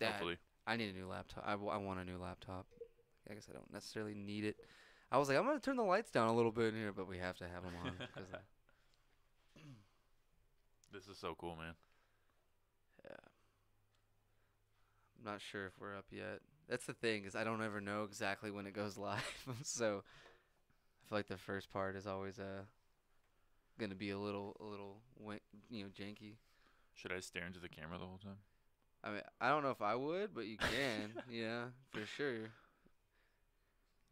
Hopefully. I need a new laptop. I want a new laptop. I guess I don't necessarily need it. I was like, I'm gonna turn the lights down a little bit in here, but we have to have them on because This is so cool, man. yeah, I'm not sure if we're up yet. That's the thing is I don't ever know exactly when it goes live, so I feel like the first part is always gonna be janky. Should I stare into the camera the whole time? I mean, I don't know if I would, but you can, yeah, for sure.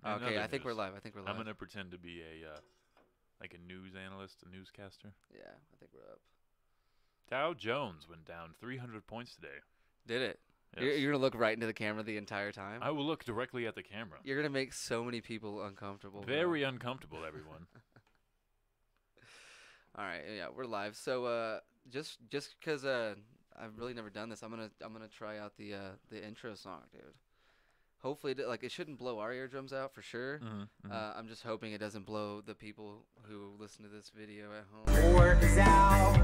And Okay, other I think we're news. live. I think we're I'm live. gonna pretend to be a like a news analyst, a newscaster. Yeah, I think we're up. Dow Jones went down 300 points today. Did it? Yes. You're gonna look right into the camera the entire time. I will look directly at the camera. You're gonna make so many people uncomfortable. Very uncomfortable, everyone. All right, yeah, we're live. So just because I've really never done this, I'm gonna try out the intro song, dude. Hopefully, like it shouldn't blow our eardrums out for sure. I'm just hoping it doesn't blow the people who listen to this video at home. Work is out.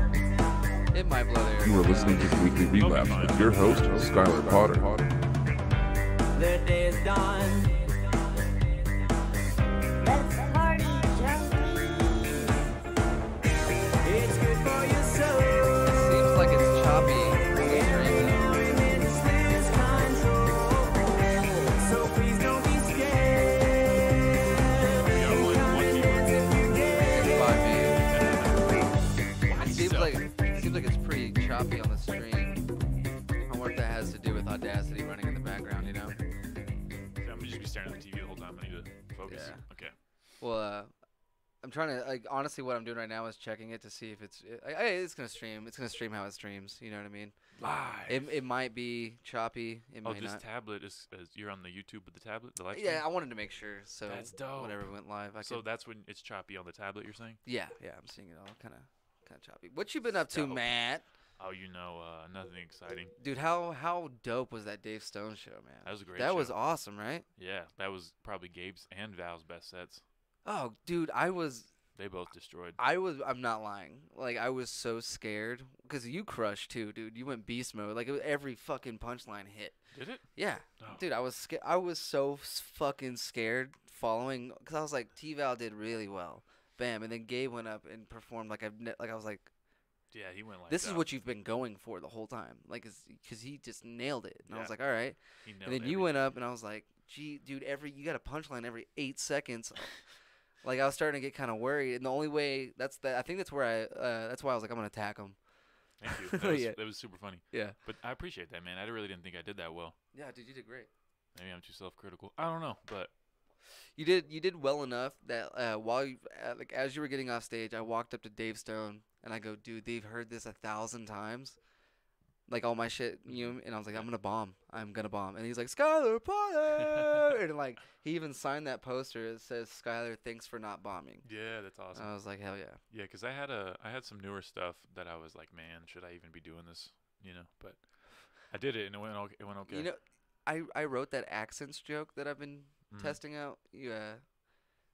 It might blow their. You are listening to the Weekly Relapse with your host, Skylar Potter. The day is done. Let's party, junkies. It's good for your soul. Seems like it's choppy. Minutes lose control. So please don't be scared. It seems like it's pretty choppy on the stream. I wonder if that has to do with Audacity running in the background, you know? I'm gonna just be staring at the TV the whole time. I need to focus. Yeah. Okay. Well, I'm trying to like honestly, what I'm doing right now is checking it to see if it's gonna stream. It's gonna stream how it streams. You know what I mean? Live. It might be choppy. It Oh, might this not. tablet is you're on the YouTube with the tablet, the live stream? Yeah, I wanted to make sure. So That's dope. whenever we went live, I So could. that's when it's choppy on the tablet, you're saying? Yeah, I'm seeing it all kind of choppy. What you been up to, Dope. Matt? Oh, nothing exciting. Dude, how dope was that Dave Stone show, man? That was a great That show. was awesome, right? Yeah, that was probably Gabe's and Val's best sets. Oh, dude, They both destroyed. I'm not lying. Like, I was so scared. Because you crushed, too, dude. You went beast mode. Like, every fucking punchline hit. Did it? Yeah. Oh. Dude, I was scared. I was so fucking scared following. Because I was like, T-Val did really well. Bam. And then Gabe went up and performed like I was like, Yeah, he went like this is that. what you've been going for the whole time. Like, because he just nailed it. And I Yeah. was like, all right. He nailed And then you everything. went up and I was like, gee, dude, you got a punchline every 8 seconds. Like, I was starting to get kind of worried. And the only way, I think that's where that's why I was like, I'm going to attack him. Thank you. That was, Yeah. that was super funny. Yeah. But I appreciate that, man. I really didn't think I did that well. Yeah, dude, you did great. Maybe I'm too self-critical. I don't know, but You did well enough that while like as you were getting off stage, I walked up to Dave Stone and I go, dude, they've heard this 1,000 times, like all my shit, and I was like, I'm gonna bomb, and he's like, Skylar Potter, and like he even signed that poster that says Skylar, thanks for not bombing. yeah, that's awesome. I was like, hell yeah. Yeah, because I had some newer stuff that I was like, man, should I even be doing this? But I did it and it went okay. You know, I wrote that accents joke that I've been testing out. Yeah,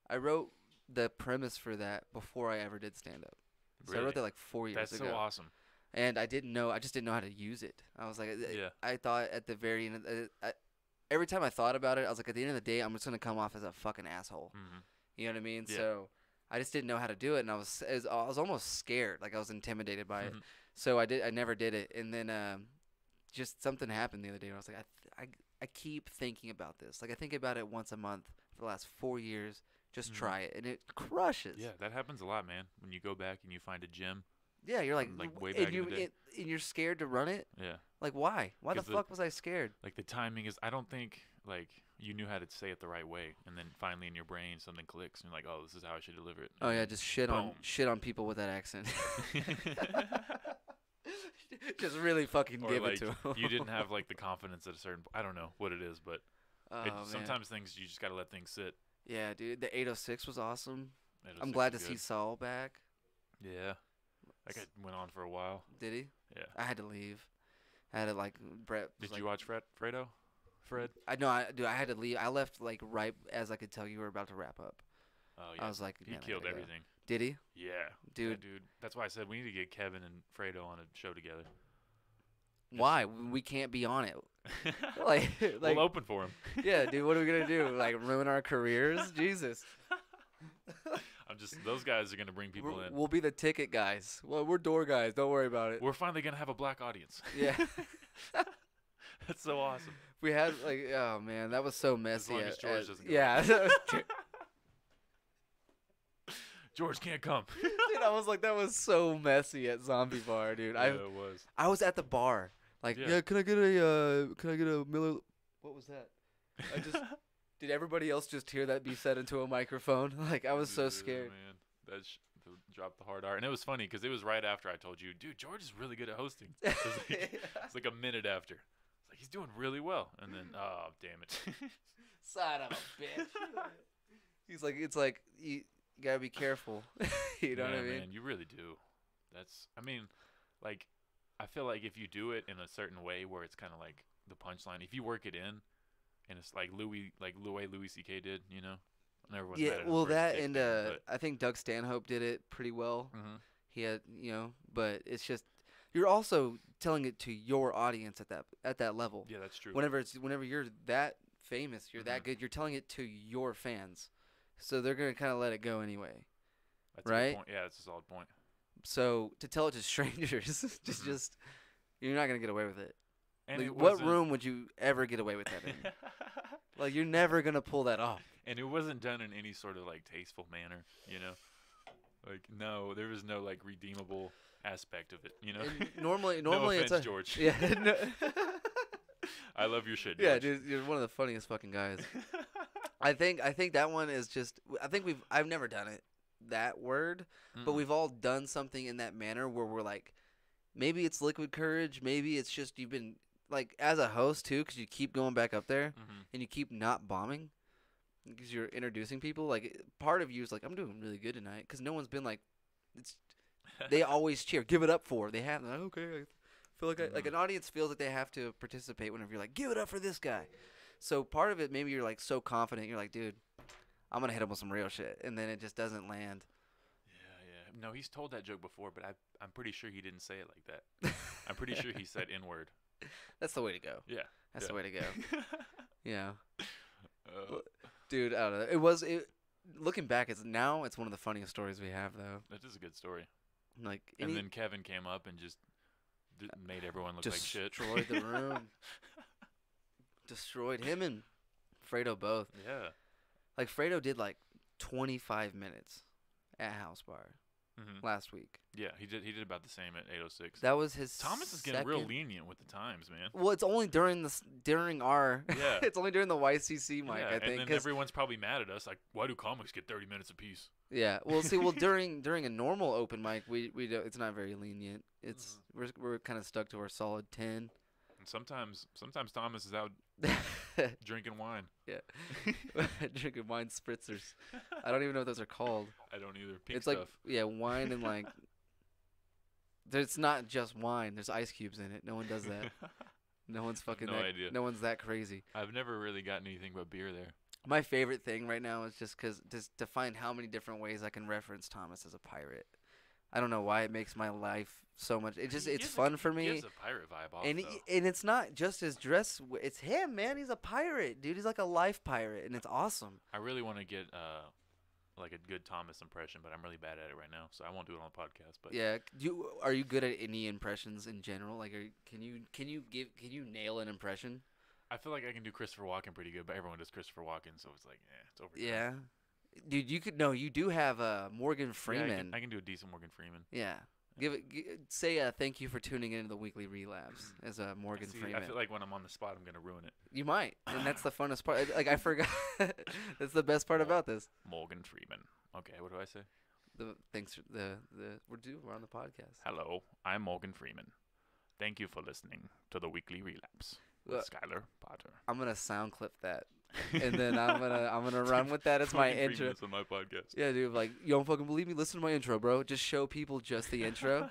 I wrote the premise for that before I ever did stand up. So I Really? wrote that like 4 years That's ago. so awesome. And I just didn't know how to use it. I was like, Yeah. I thought at the very end, every time I thought about it, I was like, at the end of the day, I'm just gonna come off as a fucking asshole. Mhm. You know what I mean? Yeah. So I just didn't know how to do it, and I was almost scared, like I was intimidated by it. Mhm. So I never did it, and then just something happened the other day. Where I was like, I keep thinking about this. Like I think about it once a month for the last 4 years. Just try it, and it crushes. Yeah, that happens a lot, man. When you go back and you find a gym. Yeah, you're like, Like, way and back in the day. and you're scared to run it. Yeah. Like why? Why the 'Cause fuck was I scared? Like the timing is, I don't think like you knew how to say it the right way, and then finally in your brain something clicks, and you're like, oh, this is how I should deliver it. Oh and yeah, then just shit boom. on people with that accent. Just really fucking Or give like it to them. you didn't have like the confidence at a certain. I don't know what it is, but Oh, it, man. sometimes things you just gotta let things sit. Yeah, dude, the 806 was awesome. It I'm was glad to good. see Saul back. Yeah, that guy went on for a while. Did he? Yeah. I had to leave. I had to like Brett. was Did like, you watch Fredo? Fred? I know. Dude, I had to leave. I left like right as I could tell you were about to wrap up. Oh yeah. I was like, he man, I killed gotta go. everything. Did he? Yeah, Dude. Yeah, dude. That's why I said we need to get Kevin and Fredo on a show together. Why? We can't be on it. Like, We'll open for him. yeah, dude. What are we gonna do? Like ruin our careers? Jesus. Those guys are gonna bring people in. We'll be the ticket guys. Well, we're door guys. Don't worry about it. We're finally gonna have a black audience. Yeah. That's so awesome. We had like, oh man, that was so messy. long as George doesn't go. yeah. George can't come. Dude, I was like, that was so messy at Zombie Bar, dude. Yeah, it was. I was at the bar. Like, Yeah. yeah, can I get a Miller? What was that? I just did. Everybody else just hear that be said into a microphone? Like, I was so Yeah, scared. Man, that dropped the hard R, and it was funny because it was right after I told you, dude, George is really good at hosting. It's like a minute after. It's like he's doing really well, and then oh damn it. Son of a bitch. He's like, it's like you gotta be careful. You know what I mean? Man, you really do. Like, I feel like if you do it in a certain way where it's kind of like the punchline, if you work it in, and it's like the way Louis C.K. did, you know, and everyone's mad Yeah, at him well, for his that dick and thing, I think Doug Stanhope did it pretty well. Mhm. He had, but it's just you're also telling it to your audience at that level. Yeah, that's true. Whenever you're that famous, you're that Mhm. good. You're telling it to your fans, so they're gonna kind of let it go anyway. That's a good right? point. Yeah, that's a solid point. So to tell it to strangers, Mhm. just you're not gonna get away with it. And Like, it what wasn't- room would you ever get away with that in? Like, you're never gonna pull that off. And it wasn't done in any sort of like tasteful manner, you know. Like no, there was no like redeemable aspect of it, you know. And normally no it's offense, a George. yeah. No, I love your shit, yeah, George. dude, you're one of the funniest fucking guys. I think that one is just. I've never done it that word, but Mm-mm. we've all done something in that manner where we're like, maybe it's liquid courage, maybe it's just you've been like as a host too, because you keep going back up there Mhm. and you keep not bombing because you're introducing people. Like part of you is like, I'm doing really good tonight because no one's been like, it's. They always cheer, give it up for. They have like, okay. I feel like like an audience feels like they have to participate whenever you're like, give it up for this guy. So part of it, maybe you're like so confident, you're like, dude, I'm gonna hit him with some real shit, and then it just doesn't land. Yeah. No, he's told that joke before, but I'm pretty sure he didn't say it like that. I'm pretty sure he said N-word. That's the way to go. Yeah. That's yeah. the way to go. Yeah, Uh, dude, I don't know. Looking back, it's one of the funniest stories we have though. that is a good story. Like, And then Kevin came up and just made everyone look like shit. destroyed the room. Destroyed him and Fredo both. Yeah. Like Fredo did like 25 minutes at House Bar Hmm. last week. Yeah, he did about the same at 8:06. That was his. Thomas is getting real second- lenient with the times, man. Well, it's only during our. Yeah. It's only during the YCC mic, Yeah, I think. and then 'cause- everyone's probably mad at us. Like, why do comics get 30 minutes apiece? yeah. Well, see, during a normal open mic, we don't, it's not very lenient. It's we're kind of stuck to our solid 10. And sometimes Thomas is out drinking wine. Drinking wine spritzers. I don't even know what those are called. I don't either. Pink It's stuff. like wine and like. It's not just wine. There's ice cubes in it. No one does that. No one's fucking. No idea. No one's that crazy. I've never really gotten anything but beer there. My favorite thing right now is just to find how many different ways I can reference Thomas as a pirate. I don't know why it makes my life so much. It's fun for He me. gives a pirate vibe off, And though. and it's not just his dress. It's him, man. He's a pirate, dude. He's like a life pirate, and it's awesome. I really want to get like a good Thomas impression, but I'm really bad at it right now, so I won't do it on the podcast. But Yeah. Are you good at any impressions in general? Like, can you nail an impression? I feel like I can do Christopher Walken pretty good, but everyone does Christopher Walken, so it's like, it's over. Yeah. Dude, you do have Morgan Freeman. I can do a decent Morgan Freeman. Yeah. Say thank you for tuning into the weekly relapse as Morgan See, Freeman. I feel like when I'm on the spot, I'm gonna ruin it. You might, and that's the funnest part. Like I forgot. That's the best part about this. Morgan Freeman. Okay, what do I say? Thanks for we're on the podcast. Hello, I'm Morgan Freeman. Thank you for listening to the weekly relapse with Look, Skylar Potter. I'm gonna sound clip that, and then I'm gonna run with that as my Morgan intro. Freeman's on my podcast. Yeah, dude. Like, you don't fucking believe me? Listen to my intro, bro. Just show people just the intro.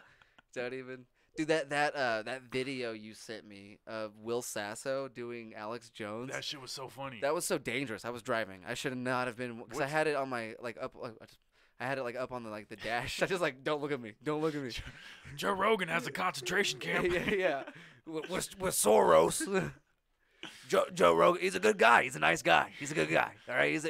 Don't even. Dude, that video you sent me of Will Sasso doing Alex Jones. That shit was so funny. That was so dangerous. I was driving. I should not have been, because I What's- had it on my I had it like up on the dash. I just like, don't look at me. Don't look at me. Joe Rogan has a concentration camp. yeah. with Soros. Joe Rogan, he's a good guy. He's a nice guy. He's a good guy. All right.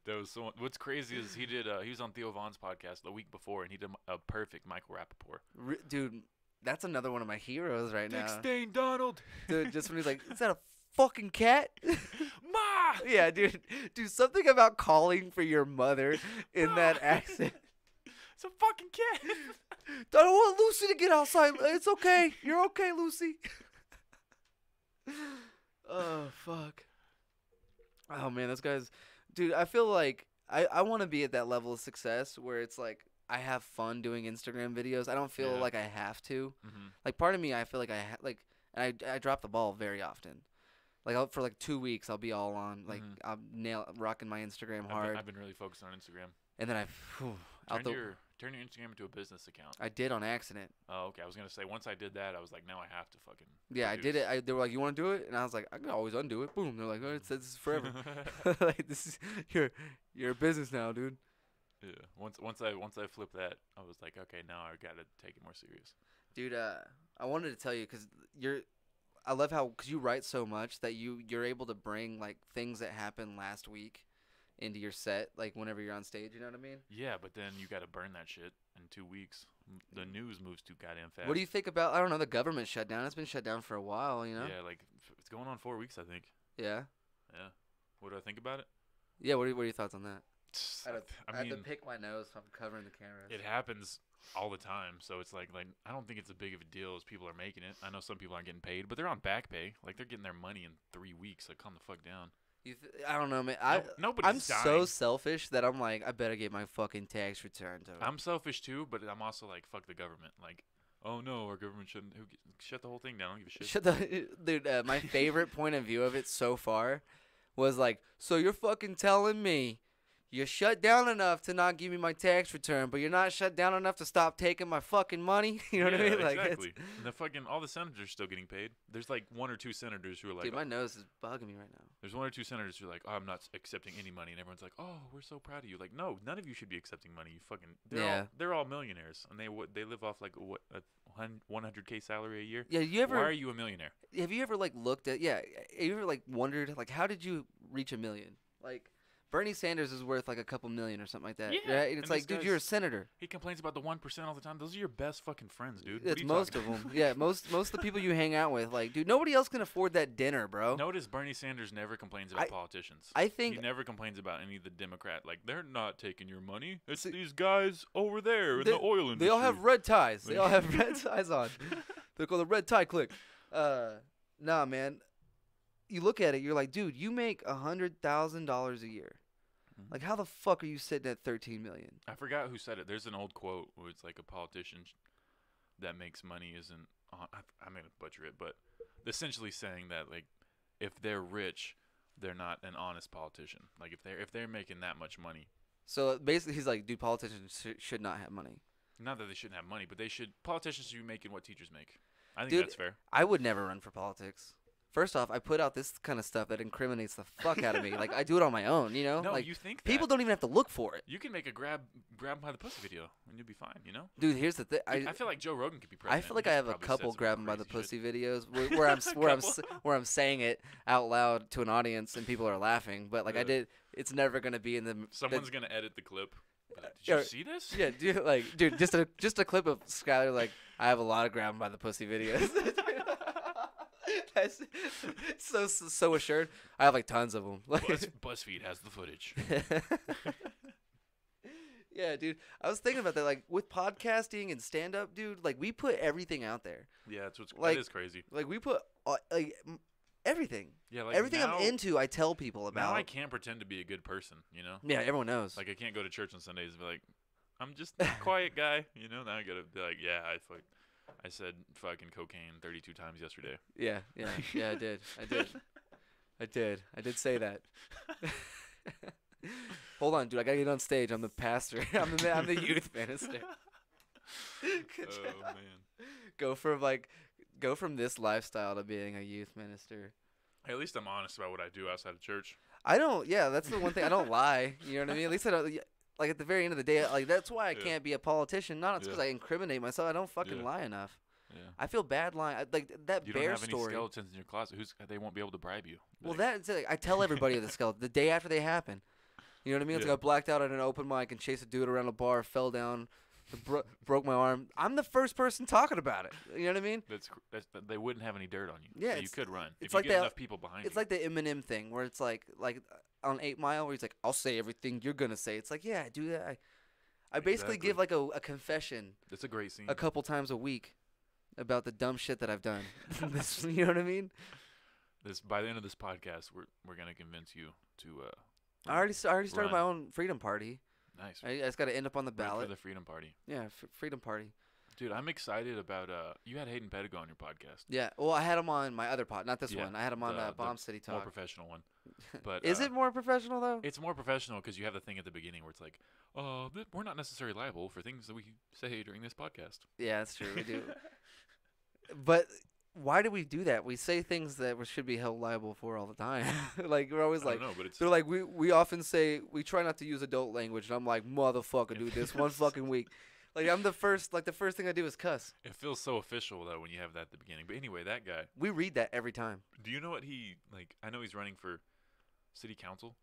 That was so. What's crazy is he was on Theo Vaughn's podcast the week before, and he did a perfect Michael Rappaport. Dude, that's another one of my heroes right Dick now. Stain Donald. Dude, just when he's like, is that a fucking cat? Ma. Yeah, dude. Dude, something about calling for your mother in that accent. It's a fucking cat. I don't want Lucy to get outside. It's okay. You're okay, Lucy. Oh, fuck. Oh, man, those guys. Dude, I feel like I want to be at that level of success where it's like I have fun doing Instagram videos. I don't feel Yeah. like I have to. Mm-hmm. Like, part of me, I feel like and I drop the ball very often. Like, for like 2 weeks, I'll be all on. Like, Mhm. I'm rocking my Instagram hard. I've been really focused on Instagram. And then Turn your Instagram into a business account. I did on accident. Oh, okay. I was gonna say once I did that, I was like, now I have to fucking. Yeah, I did produce. it. They were like, "You want to do it?" And I was like, "I can always undo it." Boom. They're like, "Oh, it says this is forever." Like, this is you're a business now, dude. Yeah. Once I flipped that, I was like, okay, now I gotta take it more serious. Dude, I wanted to tell you because I love how because you write so much that you're able to bring like things that happened last week into your set, like whenever you're on stage. You know what I mean? Yeah, but then you gotta burn that shit in 2 weeks. The news moves too goddamn fast. What do you think about? I don't know, the government shutdown. It's been shut down for a while. You know? Yeah, like it's going on 4 weeks, I think. Yeah. Yeah. What do I think about it? Yeah. What are your thoughts on that? I I had to mean, pick my nose, so I'm covering the camera. it happens all the time, so it's like I don't think it's as big of a deal as people are making it. I know some people aren't getting paid, but they're on back pay. Like they're getting their money in 3 weeks. Like calm the fuck down. I don't know, man. Nobody's I'm dying. so selfish that I'm like, I better get my fucking tax return to. I'm selfish too, but I'm also like, fuck the government. Like, oh no, our government shouldn't. Shut the whole thing down. I don't give a shit. Shut the dude. My favorite point of view of it so far was like, so you're fucking telling me you're shut down enough to not give me my tax return, but you're not shut down enough to stop taking my fucking money. You know what I mean? Like, exactly. And the fucking all the senators are still getting paid. There's like 1 or 2 senators who are like, dude, my nose is bugging me right now. there's 1 or 2 senators who are like, oh, I'm not accepting any money, and everyone's like, oh, we're so proud of you. Like, no, none of you should be accepting money. You fucking, they're all millionaires, and they live off like a 100K salary a year. Yeah, Why are you a millionaire? have you ever like looked at have you ever like wondered like how did you reach $1 million? Like Bernie Sanders is worth like a couple million or something like that. Yeah, right? And it's and like, this dude, you're a guy's- senator. He complains about the 1% all the time. Those are your best fucking friends, dude. What It's are you most talking of them. Yeah, most of the people you hang out with. Like, dude, nobody else can afford that dinner, bro. Notice Bernie Sanders never complains about politicians. I He think never complains about any of the Democrat. Like, they're not taking your money. It's See- these guys over there in They- the oil industry. they all have red ties. They all have red ties on. They're called the red tie click. Nah, man. You look at it, you're like, dude, you make $100,000 a year. Mhm. Like, how the fuck are you sitting at 13 million? I forgot who said it. There's an old quote where it's like a politician that makes money isn't. I'm gonna butcher it, but essentially saying that like if they're rich, they're not an honest politician. Like if they're making that much money, So basically, he's like, dude, politicians should not have money. not that they shouldn't have money, but they should. Politicians should be making what teachers make. I think Dude, that's fair. I would never run for politics. First off, I put out this kind of stuff that incriminates the fuck out of me. Like, I do it on my own, you know? No, like, you think people that. don't even have to look for it. You can make a grab by the pussy video and you'll be fine. You know. Dude, here's the thing. I feel like Joe Rogan could be I president. feel like He's I have a probably said couple some grabbing by the crazy pussy shit. videos where I'm Couple. where I'm saying it out loud to an audience and people are laughing. But like I Yeah. did, it's never gonna be in the Someone's gonna edit the clip. Be like, Did yeah, you see this? yeah, dude, just a clip of Skylar like I have a lot of grabbing by the pussy videos. That's so assured. I have like tons of them. Like, BuzzFeed has the footage. yeah, dude. I was thinking about that. Like with podcasting and stand up, dude. Like we put everything out there. Yeah, that's what's Like- that is crazy. Like we put everything. Yeah, like Everything now, I'm into, I tell people about. Now I can't pretend to be a good person, you know? Yeah, everyone knows. Like I can't go to church on Sundays and be like, I'm just a quiet guy, you know? Now I gotta be like, yeah, I said fucking cocaine 32 times yesterday. yeah, I did say that. Hold on, dude. I gotta get on stage. I'm the pastor. I'm the youth minister. Oh man. Go from this lifestyle to being a youth minister. Hey, at least I'm honest about what I do outside of church. I don't. Yeah, that's the one thing. I don't lie. You know what I mean? At least I don't. like at the very end of the day, like that's why I Yeah. can't be a politician. Not because Yeah. I incriminate myself. I don't fucking Yeah. lie enough. Yeah. I feel bad lying. Like that You don't bear have any story. skeletons in your closet. They won't be able to bribe you. Well, Like, that's like, I tell everybody the skeleton the day after they happen. You know what I mean? It's Yeah. like I blacked out at an open mic and chased a dude around a bar, fell down, broke my arm. I'm the first person talking about it. You know what I mean? they wouldn't have any dirt on you. Yeah, so you it's- could run. it's If you like get that- enough people behind It's you. like the Eminem thing where it's like on 8 Mile where he's like, I'll say everything you're gonna say. It's like, yeah, I do that. I basically Exactly. give like a confession It's a great scene. a couple times a week about the dumb shit that I've done. You know what I mean? By the end of this podcast, we're gonna convince you to. I already started Run. my own freedom party. Nice. I just got to end up on the Run ballot. for the Freedom Party, Yeah, freedom party. dude. I'm excited about. You had Hayden Pedigo on your podcast. Yeah, well, I had him on my other pod, not this Yeah, one. I had him on the Bomb City More Talk. professional one. But Is it more professional though? It's more professional because you have the thing at the beginning where it's like, we're not necessarily liable for things that we say during this podcast. Yeah, that's true. We do. But why do we do that? We say things that we should be held liable for all the time. Like we're always I like, don't know, but it's they're like we often say we try not to use adult language, and I'm like, motherfucker, dude, this one fucking week. Like I'm the first thing I do is cuss. it feels so official though when you have that at the beginning. But anyway, that guy. We read that every time. Do you know what he like? I know he's running for city council,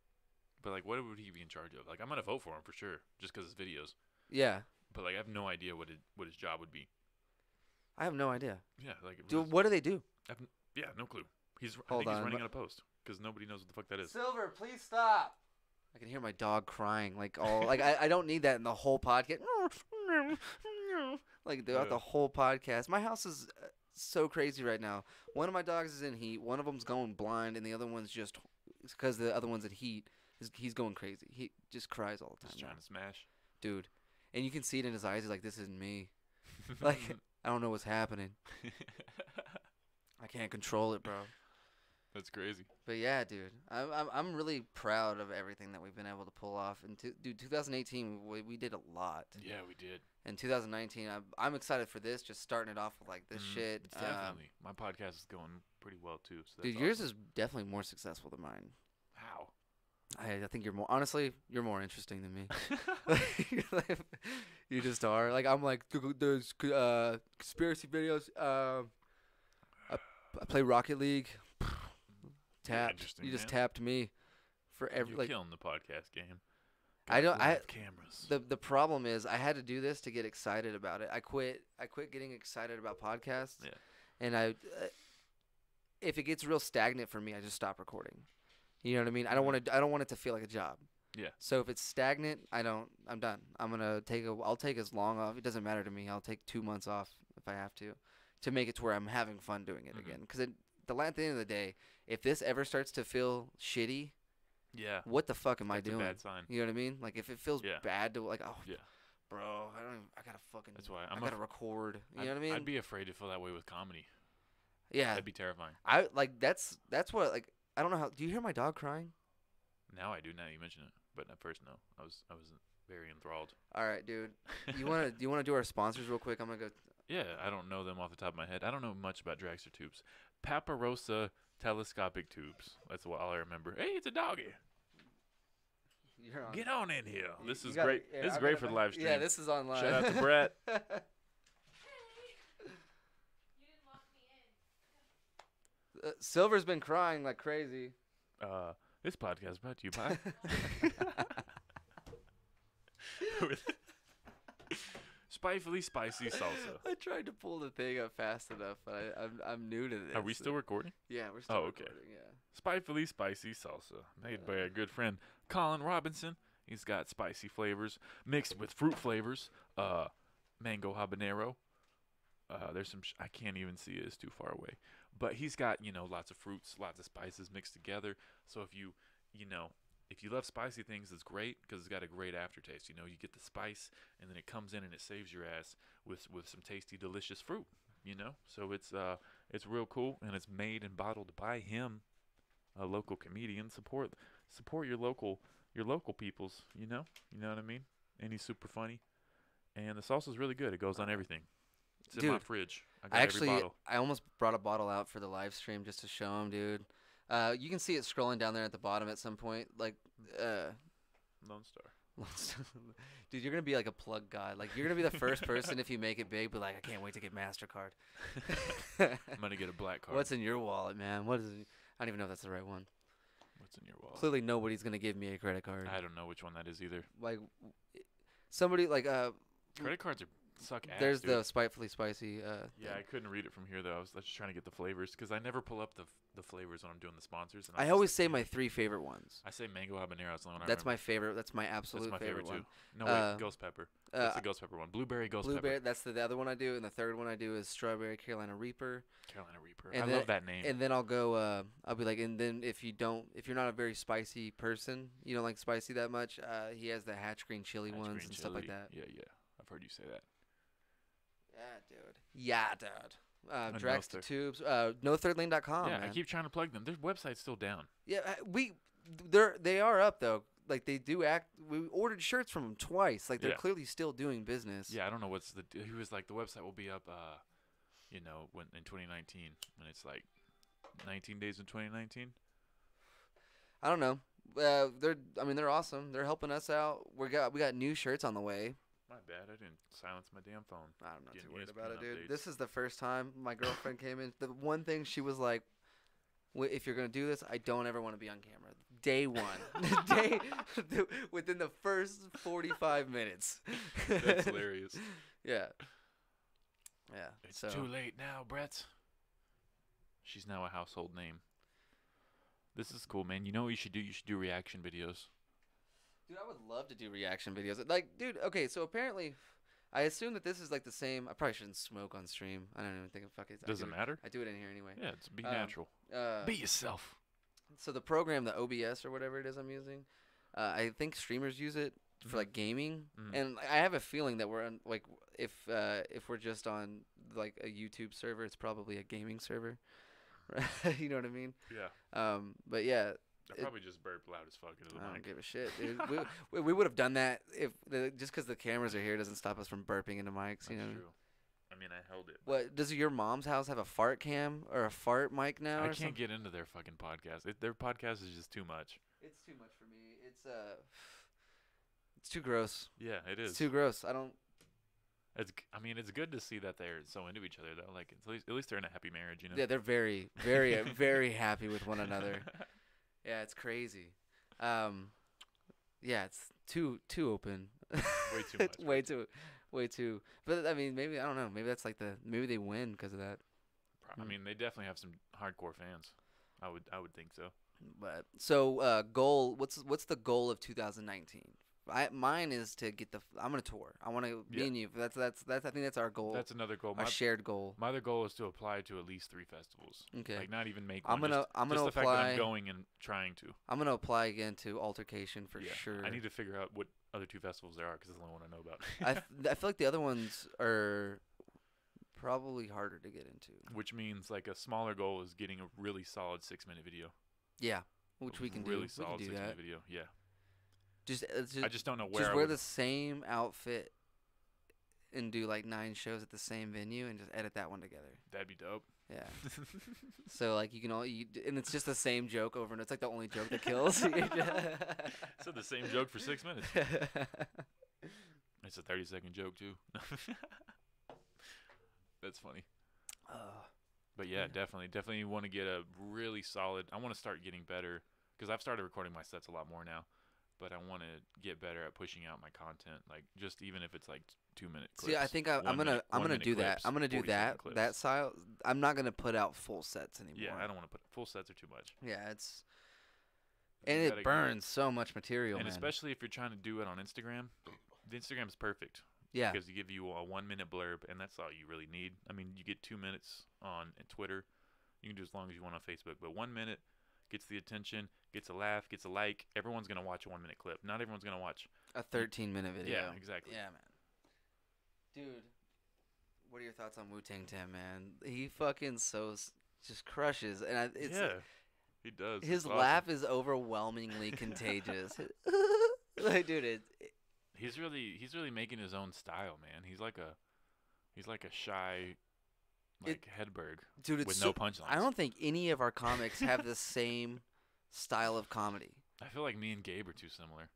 but like, what would he be in charge of? Like, I'm gonna vote for him for sure, just because his videos. Yeah, But like, I have no idea what his job would be. I have no idea. Yeah, like, Dude, what do they do? yeah, no clue. I Hold think he's on, running but- on a post because nobody knows what the fuck that is. Silver, please stop. I can hear my dog crying like all like I don't need that in the whole podcast. Like throughout Yeah. the whole podcast. My house is so crazy right now. One of my dogs is in heat. One of them's going blind, and the other one's just because the other one's in heat. He's going crazy. He just cries all the Just time, trying to smash. dude. And you can see it in his eyes. He's like, "This isn't me." Like I don't know what's happening. I can't control it, bro. That's crazy. But yeah, dude, I'm really proud of everything that we've been able to pull off. And dude, 2018 we did a lot. Yeah, we did. In 2019, I'm excited for this. Just starting it off with like this shit. Definitely. My podcast is going pretty well too. So Dude, that's yours awesome. is definitely more successful than mine. How? I think you're more honestly, you're more interesting than me. You just are. Like I'm like there's conspiracy videos. I play Rocket League. Tapped. interesting, You just man. tapped me for every You're like. killing the podcast game. I don't- I- Live cameras. The problem is I had to do this to get excited about it. I quit getting excited about podcasts. Yeah. And if it gets real stagnant for me, I just stop recording. You know what I mean? I don't want it to feel like a job. Yeah. So if it's stagnant, I'm done. I'll take as long off. It doesn't matter to me. I'll take 2 months off if I have to make it to where I'm having fun doing it Mhm. again. Because at the end of the day, if this ever starts to feel shitty, Yeah. what the fuck am I That's a doing? bad sign. You know what I mean? Like if it feels Yeah. bad to like, oh, Yeah. bro, I gotta fucking, That's why I gotta record. You know what I mean? I'd be afraid to feel that way with comedy. yeah. That'd be terrifying. I like that's what like I don't know how. Do you hear my dog crying? Now I do. Now you mention it, but at first no. I was very enthralled. All right, dude. Do you wanna do our sponsors real quick? I'm gonna go. Yeah, I don't know them off the top of my head. I don't know much about dragster tubes. Paparosa telescopic tubes. That's all I remember. Hey, it's a doggy. You're on. Get on in here. This You is got- great. yeah, This is I'm great gonna- for the live stream. Yeah, this is online. Shout out to Brett. Silver's been crying like crazy. This podcast is brought to you by Spitefully Spicy Salsa. I tried to pull the thing up fast enough, but I'm new to this. Are we still recording? Yeah, we're still Oh, okay. recording. Yeah. Spitefully Spicy Salsa, made by a good friend, Colin Robinson. He's got spicy flavors mixed with fruit flavors. Mango habanero. There's some I can't even see it; it's too far away. But he's got lots of fruits, lots of spices mixed together. So if you love spicy things, it's great because it's got a great aftertaste. You get the spice, and then it comes in and it saves your ass with some tasty, delicious fruit. So it's real cool, and it's made and bottled by him, a local comedian. Support your local peoples. You know what I mean. And he's super funny, and the salsa's really good. It goes on everything. It's in my Dude, fridge. I got every bottle. I almost brought a bottle out for the live stream just to show him, dude. You can see it scrolling down there at the bottom at some point. Like, Lone Star. Dude, you're gonna be like a plug guy. Like you're gonna be the first person if you make it big, but like I can't wait to get Mastercard. I'm gonna get a black card. What's in your wallet, man? What is it? I don't even know if that's the right one. What's in your wallet? Clearly, nobody's gonna give me a credit card. I don't know which one that is either. Like somebody like Credit cards suck ass. there's dude. the spitefully spicy. Yeah, I couldn't read it from here though. I was just trying to get the flavors because I never pull up the flavors when I'm doing the sponsors. And I always say my 3 favorite ones. I say mango habanero. That's the one I That's remember. my favorite. That's my absolute That's my favorite one. too. No Uh, wait, ghost pepper. That's the ghost pepper one. Blueberry ghost Blueberry. pepper. That's the other one I do, and the third one I do is strawberry Carolina Reaper. Carolina Reaper. And I then- love that name. And then I'll go. I'll be like, and then if you're not a very spicy person, you don't like spicy that much. He has the hatch green chili Hatch ones green and stuff like chili. that. Yeah. I've heard you say that. Yeah, dude. And Drax to Noster. Tubes. NoThirdLane.com. yeah, man. I keep trying to plug them. Their website's still down. Yeah, they are up though. Like they do act. We ordered shirts from them twice. Like they're Yeah. clearly still doing business. Yeah, I don't know what's the. He was like, the website will be up, when in 2019, and it's like 19 days in 2019. I don't know. They're awesome. They're helping us out. We got new shirts on the way. My bad, I didn't silence my damn phone. I'm not Getting too worried ESPN about it, dude. updates. This is the first time my girlfriend came in. The one thing she was like, if you're gonna do this, I don't ever want to be on camera. Day one, within the first 45 minutes. That's hilarious. Yeah. It's so too late now, Brett. She's now a household name. This is cool, man. You know what you should do? You should do reaction videos. dude, I would love to do reaction videos. Like, dude, okay, so apparently, I assume that this is like the same. I probably shouldn't smoke on stream. I don't even think fuck it. Doesn't matter. I do it in here anyway. Yeah, it's be Um, natural. Be yourself. So the program, the OBS or whatever it is I'm using, I think streamers use it for like gaming, Mhm. and I have a feeling that we're on like if we're just on like a YouTube server, it's probably a gaming server. You know what I mean? Yeah. But yeah, I probably just burped loud as fuck into the I don't mic. give a shit, dude. we would have done that if just because the cameras are here doesn't stop us from burping into mics. That's You know. true. I mean, I held it. What does your mom's house have a fart cam or a fart mic now? I or can't something? get into their fucking podcast. Their podcast is just too much. It's too much for me. It's too gross. Yeah, it is. It's too gross. I don't. I mean, it's good to see that they're so into each other, though. Like, at least they're in a happy marriage, you know? Yeah, they're very, very, very happy with one another. Yeah, it's crazy. Yeah, it's too open. Way too much. way too. But I mean, maybe I don't know. Maybe that's like maybe they win because of that. I mean, they definitely have some hardcore fans. I would think so. But so goal. What's the goal of 2019? Mine is to get I'm gonna tour. I want to me Yeah. and you. That's I think that's our goal. That's another goal. our shared goal. My other goal is to apply to at least 3 festivals. Okay. Like, not even make I'm one. gonna just the fact that apply. I'm going and trying to. I'm gonna apply again to Altercation for Yeah. sure. I need to figure out what other 2 festivals there are because that's the only one I know about. I feel like the other ones are probably harder to get into. Which means, like, a smaller goal is getting a really solid 6-minute video. Yeah, which we can do. Really We solid can do 6-minute that. video. Yeah. Just I just don't know where. just I wear would- the same outfit and do like 9 shows at the same venue and just edit that one together. That'd be dope. Yeah. So like you can and it's just the same joke over and it's like the only joke that kills. Said the same joke for 6 minutes. It's a 30-second joke too. That's funny. But yeah, definitely want to get a really solid. I want to start getting better because I've started recording my sets a lot more now. But I want to get better at pushing out my content, like just even if it's like 2-minute clips. See, I think I'm gonna do that. I'm gonna do that style. I'm not gonna put out full sets anymore. Yeah, I don't want to put full sets are too much. Yeah, it's You and gotta- it burns so much material, and man. especially if you're trying to do it on Instagram, the Instagram's perfect. Yeah. Because you give you a 1-minute blurb, and that's all you really need. I mean, you get 2 minutes on Twitter. You can do as long as you want on Facebook, but 1 minute gets the attention, gets a laugh, gets a like. Everyone's gonna watch a 1-minute clip. Not everyone's gonna watch. A 13-minute video. Yeah, exactly. Yeah, man. Dude, what are your thoughts on Wu-Tang Tim, man? He fucking just crushes, and it's Yeah, he does. his It's awesome. laugh is overwhelmingly contagious. Like, dude, He's really making his own style, man. He's like a shy, like Hedberg dude, it's with so, no punchlines. I don't think any of our comics have the same style of comedy. I feel like me and Gabe are too similar.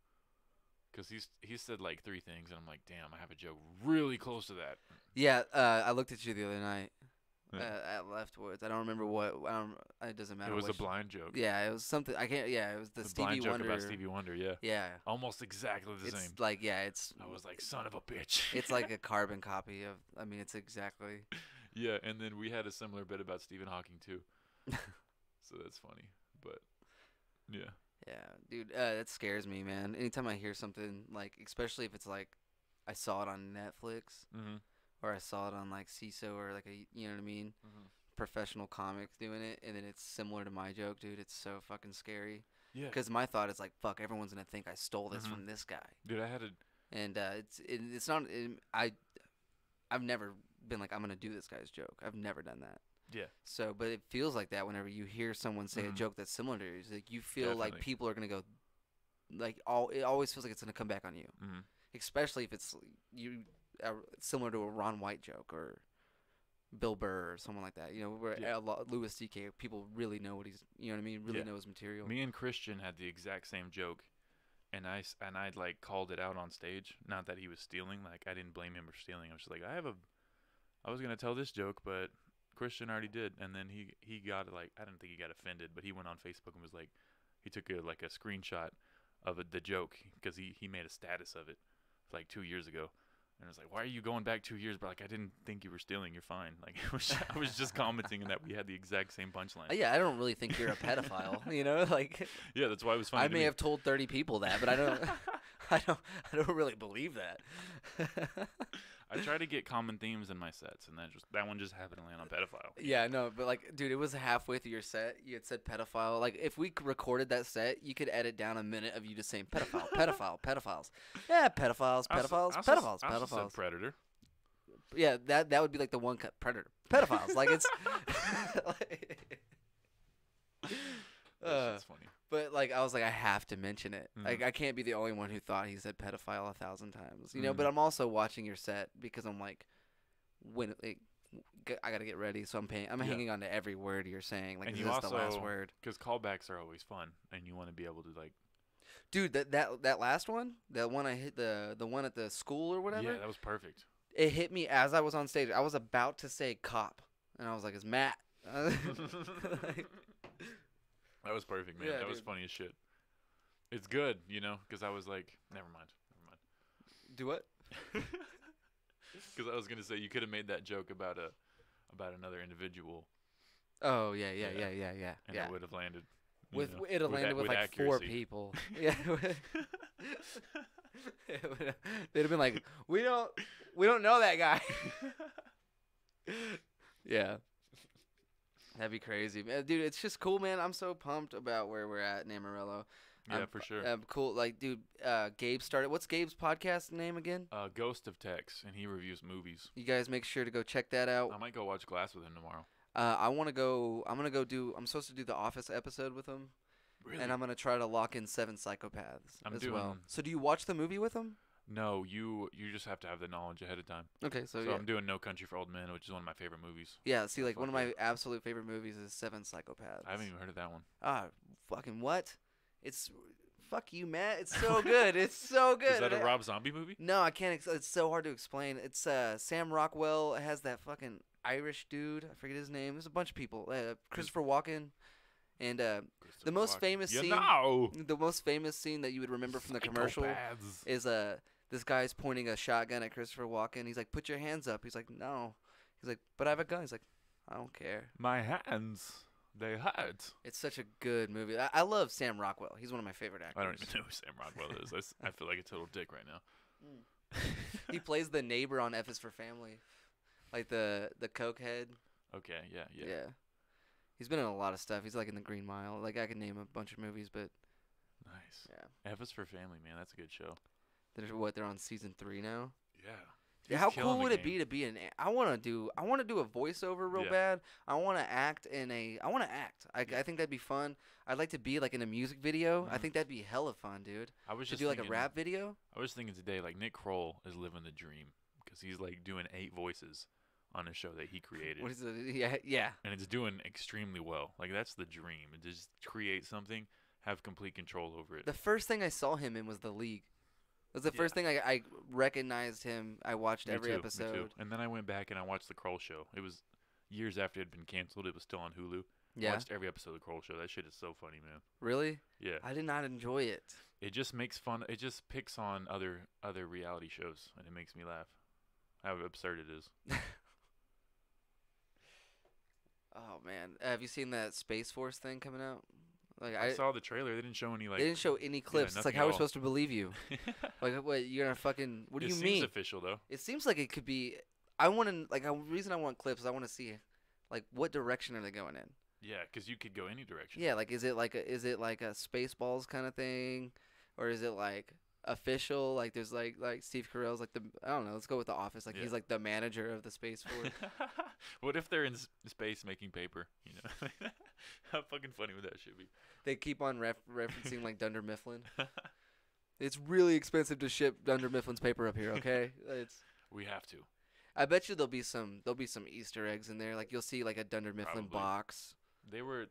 Because he said like 3 things, and I'm like, damn, I have a joke really close to that. Yeah, I looked at you the other night Yeah. at Leftwoods. I don't remember what. It doesn't matter. It was a what blind joke. Yeah, it was something. I can't. Yeah, it was the A Stevie blind joke Wonder. about Stevie Wonder, yeah. Yeah, Almost exactly the it's same. like it's. I was like, son of a bitch. It's like a carbon copy of. I mean, it's exactly. Yeah, and then we had a similar bit about Stephen Hawking too. So that's funny, but yeah. Yeah, dude, that scares me, man. Anytime I hear something like, especially if it's like, I saw it on Netflix Mhm. or I saw it on like CISO or like a, you know what I mean, Mhm. professional comic doing it, and then it's similar to my joke, dude. It's so fucking scary. Yeah. Because my thought is like, fuck, everyone's gonna think I stole this Mhm. from this guy, Dude, I had a and it's not. I've never been like, I'm gonna do this guy's joke. I've never done that. yeah. So, but it feels like that whenever you hear someone say a Mhm. joke that's similar to yours. Like you feel like Definitely. people are gonna go, like it always feels like it's gonna come back on you, Mhm. especially if it's similar to a Ron White joke or Bill Burr or someone like that. You know, where Yeah. Louis C.K. people really know what he's, you know what I mean, really Yeah. know his material. Me and Christian had the exact same joke, and I like called it out on stage. Not that he was stealing. Like I didn't blame him for stealing. I was just like, I was gonna tell this joke, but Christian already did. And then he got like, I didn't think he got offended, but he went on Facebook and was like, he took a screenshot of the joke because he made a status of it like 2 years ago. And I was like, why are you going back 2 years? But like, I didn't think you were stealing. You're fine. Like, I was just commenting that we had the exact same punchline. Yeah, I don't really think you're a pedophile. You know, like Yeah, that's why it was funny. I to may me. have told 30 people that, but I don't. I don't really believe that. I try to get common themes in my sets, and that one just happened to land on pedophile. Yeah, no, but like, dude, it was halfway through your set. You had said pedophile. Like, if we recorded that set, you could edit down a minute of you just saying pedophile, pedophile, pedophiles. Yeah, pedophiles, pedophiles, pedophiles, I also said pedophiles. predator. Yeah, that would be like the one cut predator, pedophiles. Like it's. That's funny. But like, I was like, I have to mention it. Like, Mhm. I can't be the only one who thought he said pedophile 1,000 times, you know. Mhm. But I'm also watching your set because I'm like, when I gotta get ready, so I'm Yeah. hanging on to every word you're saying. Like, And is you this the last also- word? Because callbacks are always fun, and you want to be able to like. Dude, that last one, that one I hit the one at the school or whatever. Yeah, that was perfect. It hit me as I was on stage. I was about to say cop, and I was like, "It's Matt." Like, That was perfect, man. Yeah, that was dude. funny as shit. It's good, you know, because I was like, never mind. do what? Because I was gonna say you could have made that joke about another individual, Oh yeah, yeah, Yeah. yeah, yeah, yeah. and yeah. it would have landed. you With know, it'll landed with like 4 accuracy. people. Yeah. They'd have been like, we don't know that guy. Yeah. That'd be crazy, man. Dude, it's just cool, man. I'm so pumped about where we're at in Amarillo. Yeah, for sure. Cool. Like, dude, Gabe started. What's Gabe's podcast name again? Ghost of Tex, and he reviews movies. You guys make sure to go check that out. I might go watch Glass with him tomorrow. I want to go. I'm gonna go do. I'm supposed to do the Office episode with him, Really? and I'm gonna try to lock in 7 Psychopaths I'm as well. doing- So, do you watch the movie with him? No, you just have to have the knowledge ahead of time. Okay, so So yeah. I'm doing No Country for Old Men, which is one of my favorite movies. Yeah, see, like one of Fuck my absolute favorite movies is 7 Psychopaths. I haven't even heard of that one. Ah, fucking what? It's fuck you, Matt. It's so good. It's so good. Is that a And Rob Zombie movie? No, I can't. It's so hard to explain. It's Sam Rockwell. It has that fucking Irish dude. I forget his name. There's a bunch of people. Christopher Walken, and the most famous You scene. know. The most famous scene that you would remember from the commercial Psychopaths. is this guy's pointing a shotgun at Christopher Walken. He's like, "Put your hands up." He's like, "No." He's like, "But I have a gun." He's like, "I don't care." My hands, they hurt. It's such a good movie. I love Sam Rockwell. He's one of my favorite actors. I don't even know who Sam Rockwell is. I feel like a total dick right now. He plays the neighbor on F is for Family, like the coke head. Okay, yeah. Yeah. He's been in a lot of stuff. He's like in the Green Mile. Like I could name a bunch of movies, but Nice. yeah. F is for Family, man. That's a good show. They're on season 3 now. Yeah. Yeah, He's how killing cool the would it game. be to be an? I want to do a voiceover real Yeah. bad. I want to act in a. I want to act. I think that'd be fun. I'd like to be like in a music video. I Mhm. think that'd be hella fun, dude. I was To just do like a thinking- rap video. I was thinking today, like Nick Kroll is living the dream because he's like doing 8 voices on a show that he created, What is it? Yeah, yeah. and it's doing extremely well. Like that's the dream. Just create something, have complete control over it. The first thing I saw him in was The League. was the first thing I recognized him. I watched every Me episode. too. And then I went back and I watched the Kroll Show. It was years after it had been canceled. It was still on Hulu. I Yeah, watched every episode of the Kroll Show. That shit is so funny, man. really? Yeah. I did not enjoy it. It just makes fun. It just picks on other reality shows, and it makes me laugh. How absurd it is. Oh man, have you seen that Space Force thing coming out? Like I saw the trailer. They didn't show any like. they didn't show any clips. It's like, nothing how are at we all. supposed to believe you? Like, what, you're gonna fucking? What do it you seems mean? official though. It seems like it could be. I want to like. The reason I want clips is I want to see, like, what direction are they going in? Yeah, because you could go any direction. Yeah, like, is it like a Spaceballs kind of thing, or is it like official? Like, there's like Steve Carell's like I don't know. Let's go with The Office. Like, Yeah. he's like the manager of the Space Force. What if they're in space making paper? You know, how fucking funny would that shit be? They keep on referencing like Dunder Mifflin. It's really expensive to ship Dunder Mifflin's paper up here. Okay, it's. We have to. I bet you there'll be some Easter eggs in there. Like, you'll see like a Dunder Mifflin Probably. box. They were.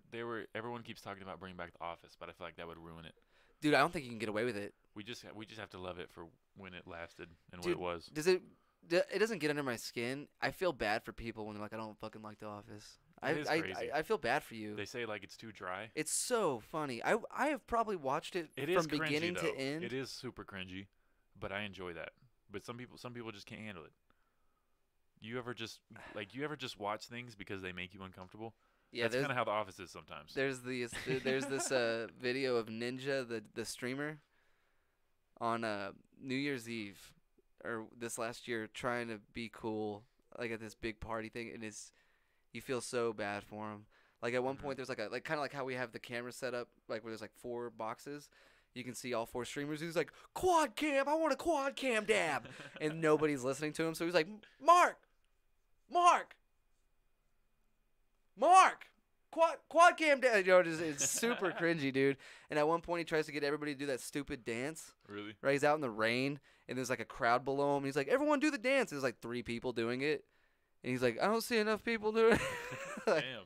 Everyone keeps talking about bringing back The Office, but I feel like that would ruin it. Dude, I don't think you can get away with it. We just have to love it for when it lasted and Dude, what it was. Does it? It doesn't get under my skin. I feel bad for people when they're like, I don't fucking like The Office. It is crazy. I feel bad for you. They say like it's too dry. It's so funny. I have probably watched it It from is beginning cringy, to though. end. It is super cringy, but I enjoy that. But some people just can't handle it. You ever just watch things because they make you uncomfortable? Yeah, That's there's kind of how The Office is sometimes. there's this video of Ninja the streamer on New Year's Eve or this last year trying to be cool like at this big party thing, and you feel so bad for him. Like at one point there's like kind of like how we have the camera set up like where there's like 4 boxes. You can see all 4 streamers. He's like, quad cam, I want a quad cam dab. And nobody's listening to him. So he's like, Mark, quad cam dab. You know, it's super cringy, dude. And at one point he tries to get everybody to do that stupid dance. Really? Right? He's out in the rain and there's like a crowd below him. He's like, everyone do the dance. There's like 3 people doing it. And he's like, I don't see enough people doing it. Like, Damn.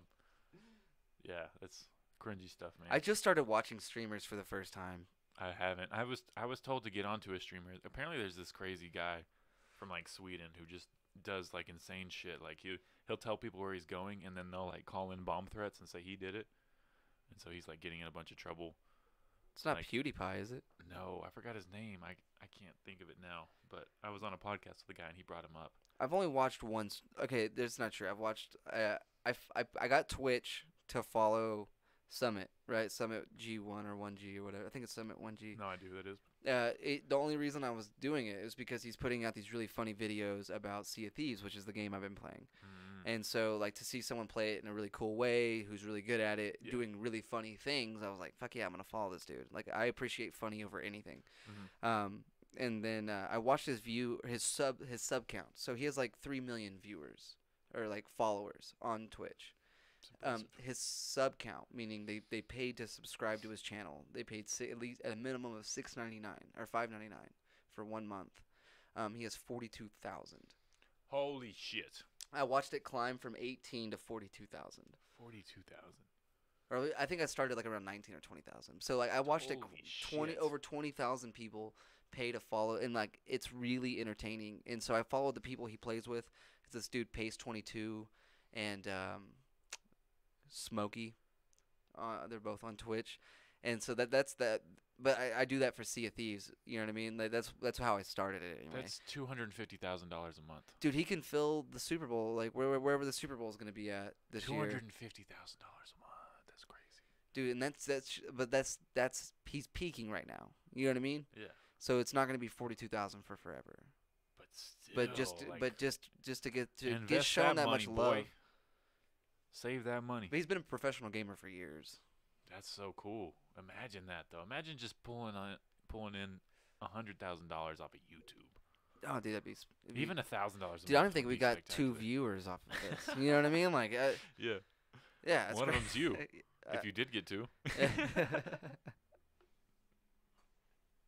Yeah, that's cringy stuff, man. I just started watching streamers for the first time. I haven't. I was told to get onto a streamer. Apparently, there's this crazy guy from like Sweden who just does like insane shit. Like he'll tell people where he's going, and then they'll like call in bomb threats and say he did it. And so he's like getting in a bunch of trouble. It's not Like- PewDiePie, is it? No, I forgot his name. I can't think of it now. But I was on a podcast with the guy, and he brought him up. I've only watched once. Okay, that's not true. I've watched. I got Twitch to follow Summit, right? Summit G1 or 1G or whatever. I think it's Summit 1G. No idea who that is. The only reason I was doing it is because he's putting out these really funny videos about Sea of Thieves, which is the game I've been playing. And so, like, to see someone play it in a really cool way, who's really good at it, Yeah. doing really funny things, I was like, fuck yeah, I'm gonna follow this dude. Like, I appreciate funny over anything. Mhm. And then I watched his sub count. So he has like 3 million viewers or like followers on Twitch. It's impressive. His sub count, meaning they paid to subscribe to his channel. They paid at least at a minimum of $6.99 or $5.99 for 1 month. He has 42,000. Holy shit. I watched it climb from 18 to 42,000. 42,000. Or I think I started like around 19 or 20,000. So like I watched Holy it shit. over 20,000 people pay to follow, and like it's really entertaining. And so I followed the people he plays with. It's this dude Pace22 and Smokey. They're both on Twitch, and so that's that. But I do that for Sea of Thieves. You know what I mean? Like that's how I started it anyway. That's $250,000 a month. Dude, he can fill the Super Bowl, like wherever the Super Bowl is gonna be at this year. $250,000 a month. That's crazy. Dude, and that's he's peaking right now. You know what I mean? Yeah. So it's not gonna be 42,000 for forever. But still, But just to get invest shown that money, much boy. love. Save that money. But he's been a professional gamer for years. That's so cool. Imagine that though. Imagine just pulling in $100,000 off of YouTube. Oh, dude, it'd be Even $1,000. Dude, I don't think we got 2 viewers off of this. You know what I mean? Like, Yeah. yeah, that's One of great. them's you. If you did get 2.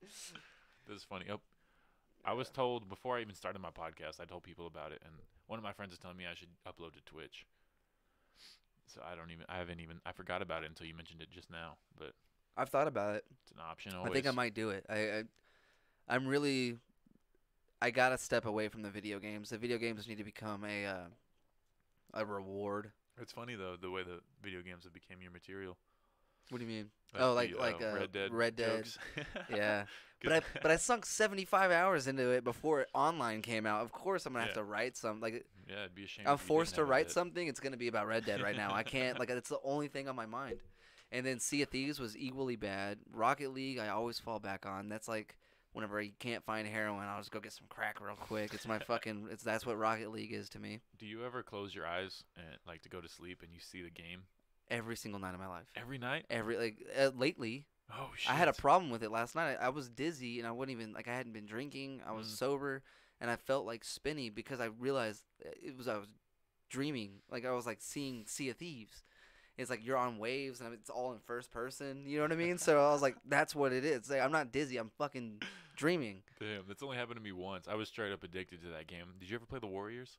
This is funny. Oh, I was told before I even started my podcast, I told people about it, and one of my friends is telling me I should upload to Twitch. So I forgot about it until you mentioned it just now, but I've thought about it. it's an option I always. think I might do it. I'm really. I gotta step away from the video games. The video games need to become a reward. It's funny though the way the video games have become your material. What do you mean? Oh, like Red Dead. jokes. Yeah. 'Cause- But I sunk 75 hours into it before online came out. Of course, I'm gonna have Yeah. to write some. Like yeah, it'd be a shame. I'm if you forced didn't to have a write hit. something. It's gonna be about Red Dead right now. I can't. Like it's the only thing on my mind. And then Sea of Thieves was equally bad. Rocket League, I always fall back on. That's like whenever you can't find heroin, I'll just go get some crack real quick. It's my fucking. That's what Rocket League is to me. Do you ever close your eyes and like to go to sleep and you see the game Every single night of my life. every night? Lately, Oh shit! I had a problem with it last night. I was dizzy and I wouldn't even like I hadn't been drinking. I was sober and I felt like spinny because I realized I was dreaming. Like I was like seeing Sea of Thieves. It's like you're on waves and it's all in first person. You know what I mean? So I was like, that's what it is. Like, I'm not dizzy. I'm fucking dreaming. Damn, that's only happened to me once. I was straight up addicted to that game. Did you ever play The Warriors?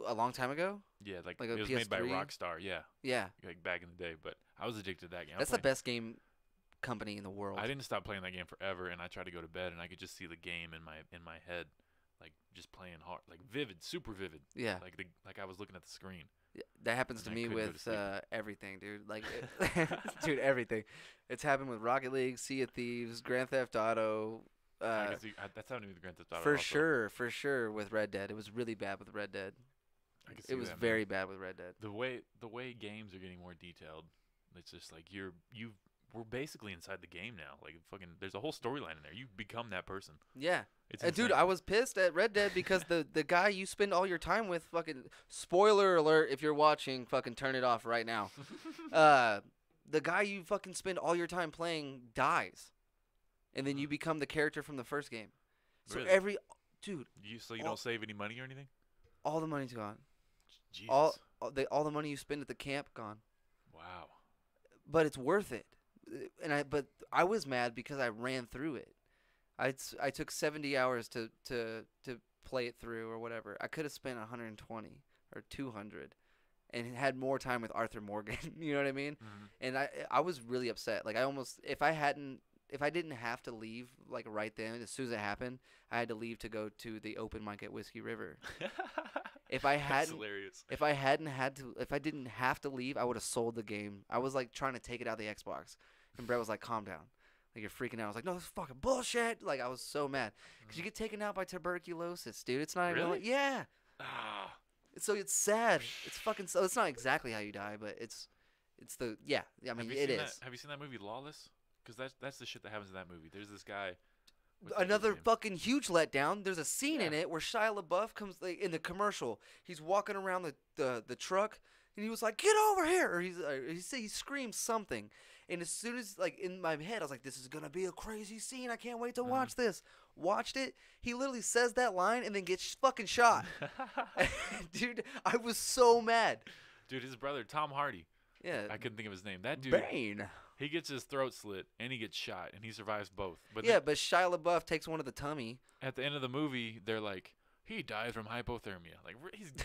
A long time ago? Yeah, like Like it a was made by PS3? Rockstar. Yeah, Yeah. like back in the day. But I was addicted to that game. That's the best game company in the world. I didn't stop playing that game forever, and I tried to go to bed, and I could just see the game in my head, like just playing hard, like vivid, super vivid. Yeah. Like I was looking at the screen. Yeah, that happens to And I me couldn't go to with sleep. everything, dude. Like, dude, everything. It's happened with Rocket League, Sea of Thieves, Grand Theft Auto. I can see, that's happened to me with Grand Theft Auto. For also. sure, with Red Dead. It was really bad with Red Dead. I can see It was that, man. very bad with Red Dead. The way games are getting more detailed. It's just like we're basically inside the game now. Like fucking, there's a whole storyline in there. You become that person. Yeah. It's And dude, insane. I was pissed at Red Dead because the guy you spend all your time with fucking spoiler alert if you're watching, fucking turn it off right now. The guy you fucking spend all your time playing dies. And then you become the character from the first game. So Really? dude, So you all- don't save any money or anything. all the money's gone. Jesus. All the money you spend at the camp gone. Wow. But it's worth it. But I was mad because I ran through it. I took 70 hours to play it through or whatever. I could have spent 120 or 200 and had more time with Arthur Morgan. You know what I mean? Mhm. And I was really upset. Like I almost if I didn't have to leave like right then as soon as it happened, I had to leave to go to the open mic at Whiskey River. If I That's hadn't hilarious. if I didn't have to leave, I would have sold the game. I was like trying to take it out of the Xbox. And Brett was like, calm down. Like, you're freaking out. I was like, no, this is fucking bullshit. Like, I was so mad. Because you get taken out by tuberculosis, dude. It's not even Really? like, yeah. Ah. So it's sad. It's fucking, so it's not exactly how you die, but it's the, yeah. I mean, it is. Have you seen that movie Lawless? Because that's the shit that happens in that movie. There's this guy. what's that dude's Another name? fucking huge letdown. There's a scene in Yeah. it where Shia LaBeouf comes like, in the commercial. He's walking around the truck, and he was like, "Get over here!" Or he screams something, and as soon as like in my head, I was like, "This is gonna be a crazy scene. I can't wait to watch this." Watched it. He literally says that line and then gets fucking shot. Dude, I was so mad. Dude, his brother Tom Hardy. Yeah. I couldn't think of his name. That dude. Bane. He gets his throat slit and he gets shot and he survives both. But Yeah, but Shia LaBeouf takes one of the tummy. at the end of the movie, they're like, he died from hypothermia. Like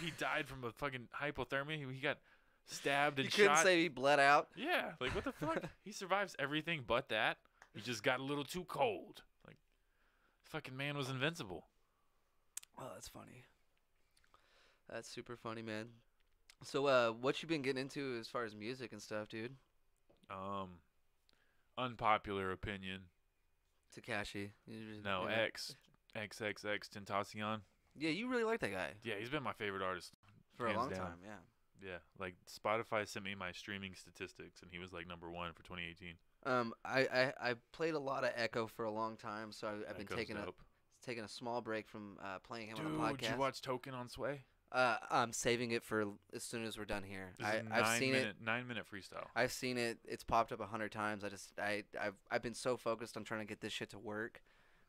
he died from a fucking hypothermia. He got stabbed and You couldn't shot. say he bled out. Yeah, like what the fuck? He survives everything but that. He just got a little too cold. Like, fucking man was invincible. Oh, that's funny. That's super funny, man. So, what you been getting into as far as music and stuff, dude? Unpopular opinion. Takashi. No, yeah. XXX Tentacion. Yeah, you really like that guy Yeah, he's been my favorite artist. for a hands long down. time. Yeah. Yeah, like Spotify sent me my streaming statistics, and he was like #1 for 2018. I played a lot of Echo for a long time, so I've been Echo's dope. taking a small break from playing him Dude, on the podcast. did you watch Token on Sway? I'm saving it for as soon as we're done here. This is I've seen it. 9-minute freestyle. I've seen it. It's popped up 100 times. I've been so focused on trying to get this shit to work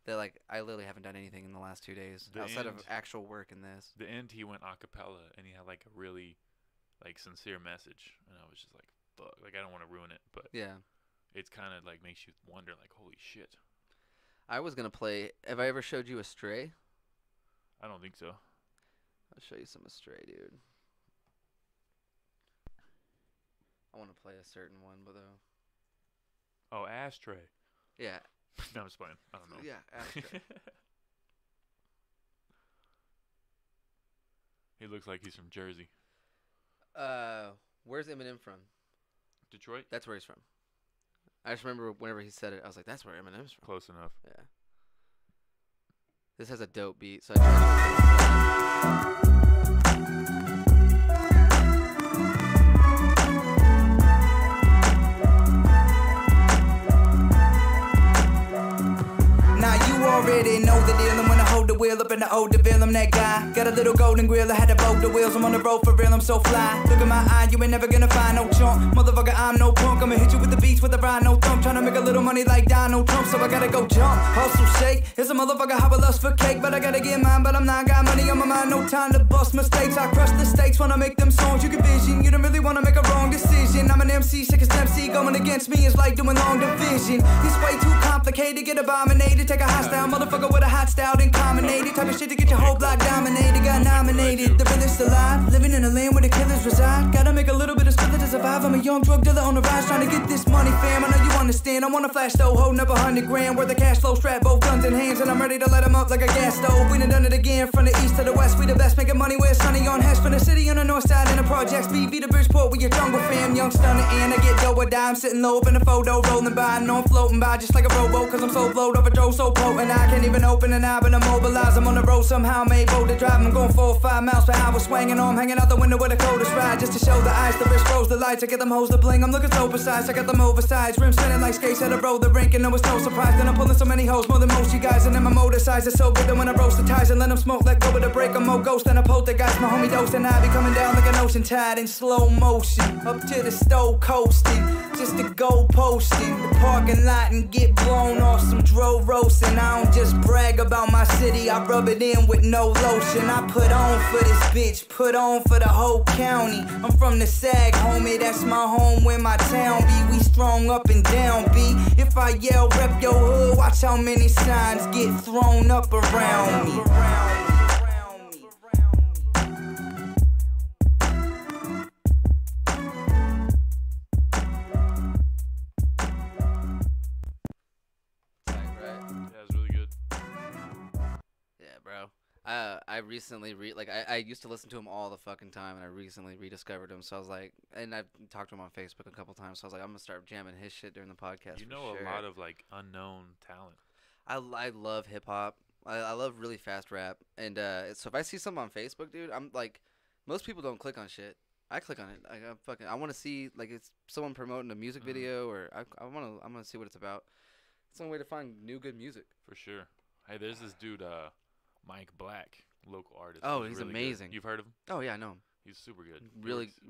that like I literally haven't done anything in the last 2 days The outside of end- actual work in this. The end, he went a cappella, and he had like a really like sincere message, and I was just like, fuck, like I don't want to ruin it, but Yeah. it's kind of like makes you wonder, like, holy shit. I was gonna play. Have I ever showed you Astray? I don't think so. I'll show you some Astray, dude. I want to play a certain one, but though. Oh, Ashtray. Yeah. No, I'm just playing. I don't know. Yeah, Ashtray. He looks like he's from Jersey. Where's Eminem from? Detroit? That's where he's from. I just remember whenever he said it, I was like, that's where Eminem's from. Close enough. Yeah. This has a dope beat, so I tried to Now you already know the deal. I'm gonna hold the wheel up in the old DeVille. I'm that guy. Got a little golden grill. I had to bolt the wheels. I'm on the road for real. I'm so fly. Look at my eye. You ain't never gonna find no chunk. Motherfucker, I'm no punk. I'ma hit you with the beats with a rhino thump. Tryna make a little money like Donald Trump. So I gotta go jump. Hustle shake. It's a motherfucker how I lust for cake. But I gotta get mine. But I'm not got money on my mind. No time to bust mistakes. I crush the stakes when I make them songs. You can vision. You don't really wanna make a wrong decision. I'm an MC. Sick as MC. Going against me is like doing long division. It's way too complicated. Get abominated. Take a hostile motherfucker with a hot style. Then combinated. Type of shit to get your whole block dominated. Got nominated. The realest alive. Living in a land where the killers reside. Gotta make a little bit of spiller to survive. I'm a young drug dealer on the rise. Trying to get this money, fam. I know you understand. I want a flash though. Holding up 100 grand. Where the cash flow strap. Both guns in hands. And I'm ready to light them up like a gas stove. We done it again. From the east to the west. We the best. Making money where it's sunny on Hesh. From the city on the north side. In the projects. BV to Bridgeport. We your jungle fam. Young stunner. And I get dough or die. I'm sitting low up in the photo. Rolling by. I know I'm floating by. Just like a rowboat. Cause I'm so blowed. Overdose so potent. I can't even open an eye. But I'm mobilized. I'm on the road somehow. Made bold to drive. I'm going 4 or 5 miles per hour. Swinging on. Hanging out the window with a coldest ride. Just to show the eyes. The wrist froze the lights. I get them hoes to bling. I'm looking so precise. I got them oversized. Rims spinning like skates at a roll the rink. And no, it's no surprise that I'm pulling so many hoes. More than most you guys. And then my motor size is so good that when I roast the ties and let them smoke, let go of the break. I'm more ghost than a poltergeist. My homie dose and I be coming down like an ocean tide in slow motion. Up to the stove coasting. Just to go posting. The parking lot and get blown off some dro roasting. I don't just brag about my city. I rub it in with no lotion. I put on for this bitch. Put on for the whole county. I'm from the SAG, homie. That's my home where my town be. We strong up and down, B. If I yell rep your hood, watch how many signs get thrown up around me. Tight, right? Yeah, it's really good. Yeah, bro. I recently I used to listen to him all the fucking time, and I recently rediscovered him. So I was like, and I've talked to him on Facebook a couple times. So I was like, I'm gonna start jamming his shit during the podcast. You for know sure. a lot of like unknown talent. I love hip hop. I love really fast rap, and so if I see something on Facebook, dude, I'm like, most people don't click on shit. I click on it. I want to see like it's someone promoting a music video, or I'm gonna see what it's about. It's the only way to find new good music. For sure. Hey, there's this dude, Mike Black, local artist. Oh, he's really amazing. Good. You've heard of him? Oh yeah, I know him. He's super good.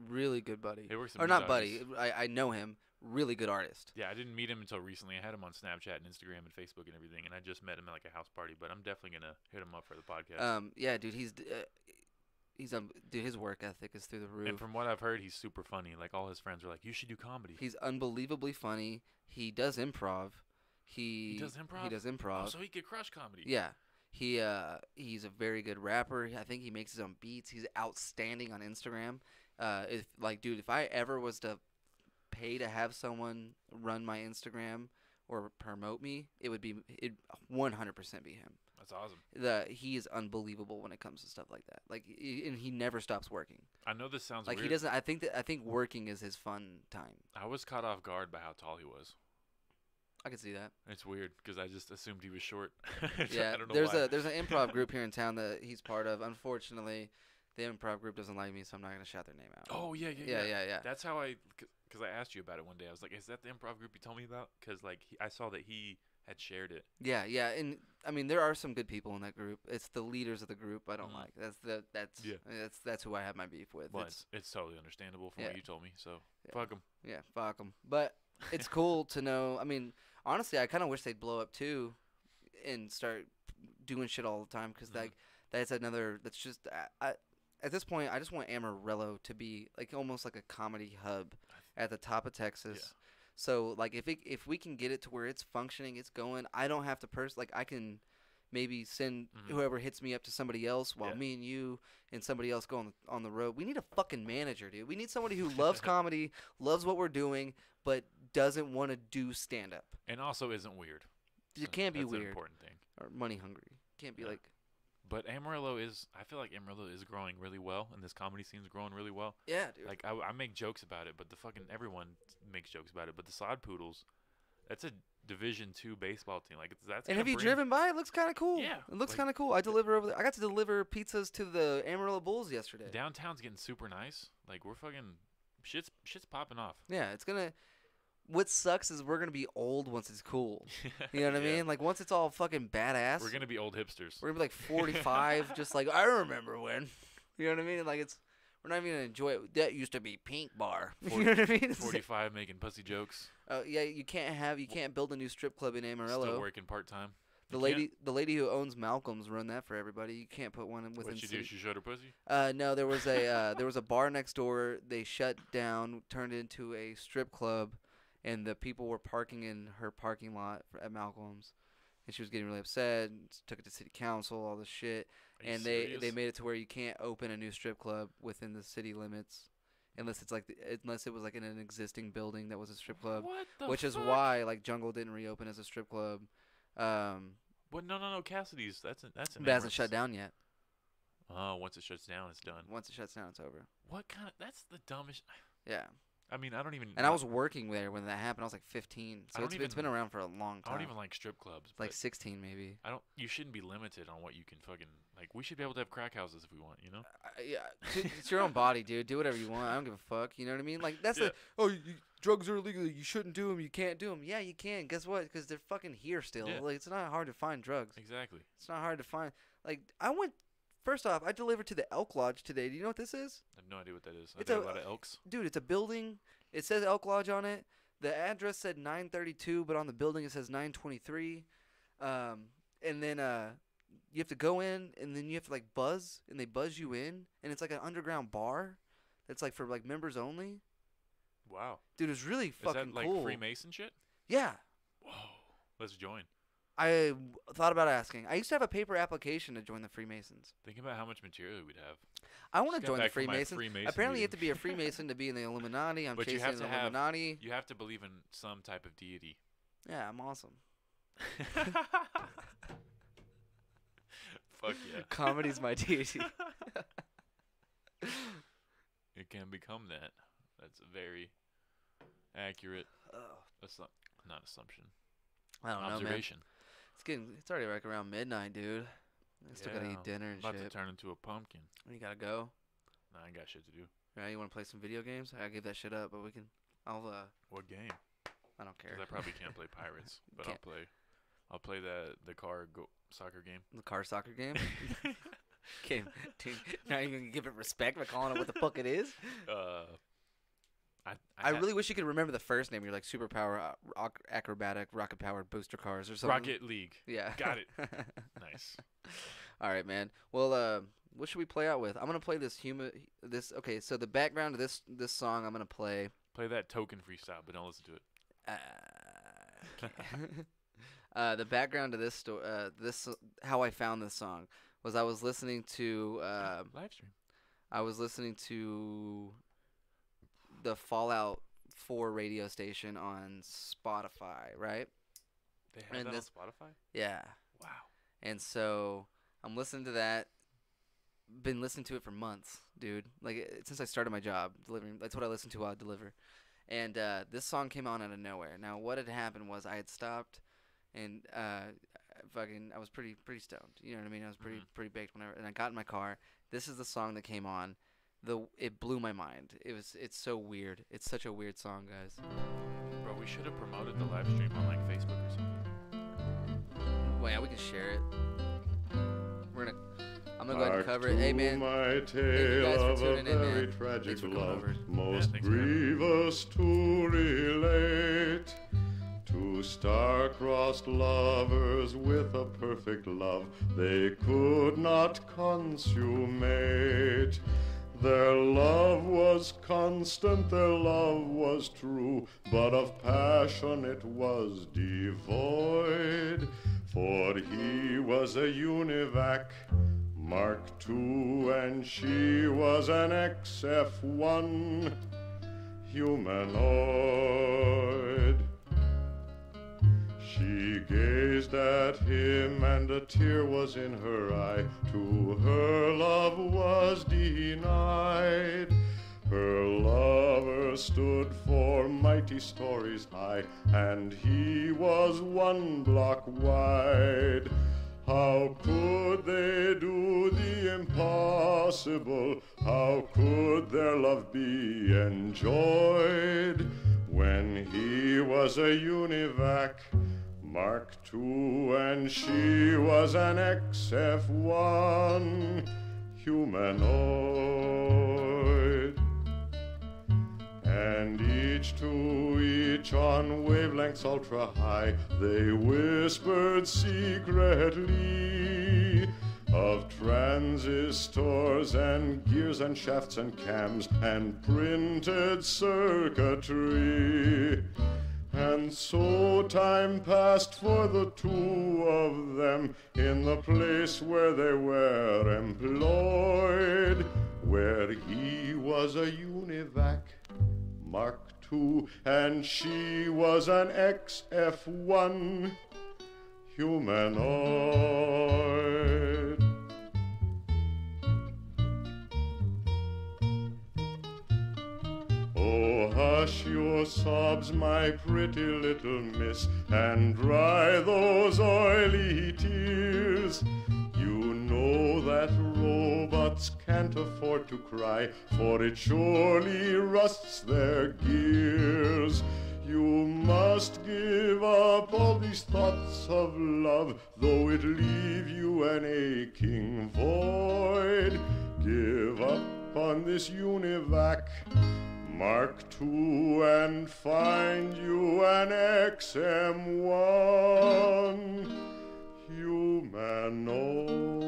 Really good buddy. He works in Or music not buddy. artists. I know him. Really good artist. Yeah, I didn't meet him until recently. I had him on Snapchat and Instagram and Facebook and everything, and I just met him at like a house party. But I'm definitely gonna hit him up for the podcast. Yeah, dude, he's dude, his work ethic is through the roof. And from what I've heard, he's super funny. Like all his friends are like, "You should do comedy." He's unbelievably funny. He does improv. He does improv. He does improv. Oh, so he could crush comedy. Yeah. He's a very good rapper. I think he makes his own beats. He's outstanding on Instagram. If I ever was to pay to have someone run my Instagram or promote me, it'd 100% be him. That's awesome. He is unbelievable when it comes to stuff like that. And he never stops working. I know this sounds like weird. he doesn't. I think working is his fun time. I was caught off guard by how tall he was. I can see that. It's weird because I just assumed he was short. Yeah, I don't know there's why. there's an improv group here in town that he's part of. Unfortunately, the improv group doesn't like me, so I'm not gonna shout their name out. Oh yeah. Yeah. That's how because I asked you about it one day. I was like, "Is that the improv group you told me about?" Because I saw that he had shared it. Yeah, and I mean there are some good people in that group. It's the leaders of the group I don't like. That's who I have my beef with. Well, it's totally understandable from what you told me. So fuck them. Yeah, fuck them. But it's cool to know. I mean, honestly, I kind of wish they'd blow up too, and start doing shit all the time. Because that's another. That's just at this point, I just want Amarillo to be like almost like a comedy hub at the top of Texas. Yeah. So like if we can get it to where it's functioning, it's going. I don't have to I can maybe send whoever hits me up to somebody else while me and you and somebody else go on the road. We need a fucking manager, dude. We need somebody who loves comedy, loves what we're doing, but doesn't want to do stand up. And also isn't weird. You can't be That's an weird important thing. or money hungry. Can't be Yeah. like, But Amarillo is, I feel like Amarillo is growing really well, and this comedy scene's growing really well. yeah, dude. Like, I make jokes about it, but everyone makes jokes about it, but the Sod Poodles, that's a Division II baseball team. Like, that's And gonna have you bring- driven by? It looks kind of cool. Yeah, It looks like- kind of cool. I deliver over there. I got to deliver pizzas to the Amarillo Bulls yesterday. Downtown's getting super nice. Like, we're fucking, shit's popping off. Yeah, it's gonna. What sucks is we're gonna be old once it's cool. You know what I Yeah. mean? Like once it's all fucking badass, We're gonna be old hipsters. we're gonna be like 45, just like I remember when. You know what I mean? Like we're not even gonna enjoy it. That used to be Pink Bar. You know what I mean? It's like, 45 making pussy jokes. yeah, you can't build a new strip club in Still Amarillo. working part time. The lady who owns Malcolm's run that for everybody. You can't put one in within. What she do? city. She showed her pussy. No, there was a bar next door. They shut down, turned it into a strip club, and the people were parking in her parking lot at Malcolm's, and she was getting really upset. And took it to city council, all this shit, Are you and they serious? made it to where you can't open a new strip club within the city limits, unless it's like unless it was like in an existing building that was a strip club, What the which is fuck? why like Jungle didn't reopen as a strip club. What? No. Cassidy's. That's But it hasn't shut down yet. Oh, once it shuts down, it's done. Once it shuts down, it's over. What kind of? That's the dumbest. Yeah. I mean, I don't even. And I was working there when that happened. I was like 15, so don't it's even- been around for a long I time. don't even like strip clubs. Like but 16 maybe. I don't. You shouldn't be limited on what you can fucking like. We should be able to have crack houses if we want. You know. Yeah, it's your own body, dude. Do whatever you want. I don't give a fuck. You know what I mean? Like that's Yeah. the drugs are illegal. You shouldn't do them. You can't do them. Yeah, you can. Guess what? Because they're fucking here still. Yeah. Like it's not hard to find drugs. Exactly. It's not hard to find. Like I went. First off, I delivered to the Elk Lodge today. Do you know what this is? I have no idea what that is. It's Are there a- a lot of elks? Dude, it's a building. It says Elk Lodge on it. The address said 932, but on the building it says 923. And then you have to go in, and then you have to like buzz, and they buzz you in, and it's like an underground bar that's like for like members only. Wow. Dude, it's really Is fucking that like cool. Freemason shit? Yeah, Whoa. Let's join. I thought about asking. I used to have a paper application to join the Freemasons. Think about how much material we'd have. I want Just to got join the back from my Freemasons. Freemason Apparently, you have to meeting. be a Freemason to be in the Illuminati. I'm But you chasing have the to have- Illuminati. You have to believe in some type of deity. Yeah, I'm awesome. Fuck yeah. Comedy's my deity. It can become that. That's a very accurate not assumption. I don't know, man. Observation. It's already like around midnight, dude. I still gotta Yeah, eat dinner and About shit. to turn into a pumpkin. You gotta go. Nah, I ain't got shit to do. Yeah, you wanna play some video games? I give that shit up, but we can. What game? I don't care. 'Cause I probably can't play Pirates, but Can't. I'll play the car soccer game. The car soccer game. Okay, dude, not even gonna give it respect by calling it what the fuck it is. I really wish you could remember the first name. You're like superpower, acrobatic, rocket powered booster cars or something. Rocket League. Yeah. Got it. Nice. All right, man. Well, what should we play out with? I'm gonna play this Okay, so the background of this song I'm gonna play. Play that token freestyle, but don't listen to it. The background of this how I found this song was I was listening to Live stream. I was listening to the Fallout 4 radio station on Spotify, right? They have And that this- on Spotify? Yeah. Wow. And so I'm listening to that. Been listening to it for months, dude. Like since I started my job delivering. That's what I listen to while I deliver. And this song came on out of nowhere. Now what had happened was I had stopped, and I was pretty stoned. You know what I mean? I was pretty baked whenever. And I got in my car. This is the song that came on. It blew my mind. It's so weird. It's such a weird song, guys. Bro, we should have promoted the live stream on like Facebook or something. Well, yeah, we can share it. I'm gonna go ahead and cover it. Hey, man. My you tale guys for of a tuning in, very man. tragic Thanks for coming love, over. most thanks for having me. grievous to relate. Two star-crossed lovers with a perfect love they could not consummate. Their love was constant, their love was true, but of passion it was devoid. For he was a UNIVAC Mark II, and she was an humanoid. She gazed at him and a tear was in her eye. To her love was denied. Her lover stood for mighty stories high, and he was 1 block wide. How could they do the impossible? How could their love be enjoyed when he was a univac Mark II and she was an XF1 humanoid? And each to each on wavelengths ultra high, they whispered secretly of transistors and gears and shafts and cams and printed circuitry. And so time passed for the 2 of them in the place where they were employed, where he was a univac Mark II, and she was an XF1 humanoid. Oh, hush your sobs, my pretty little miss, and dry those oily tears. You know that robots can't afford to cry, for it surely rusts their gears. You must give up all these thoughts of love, though it leave you an aching void. Give up on this univac Mark II and find you an XM1 humanoid.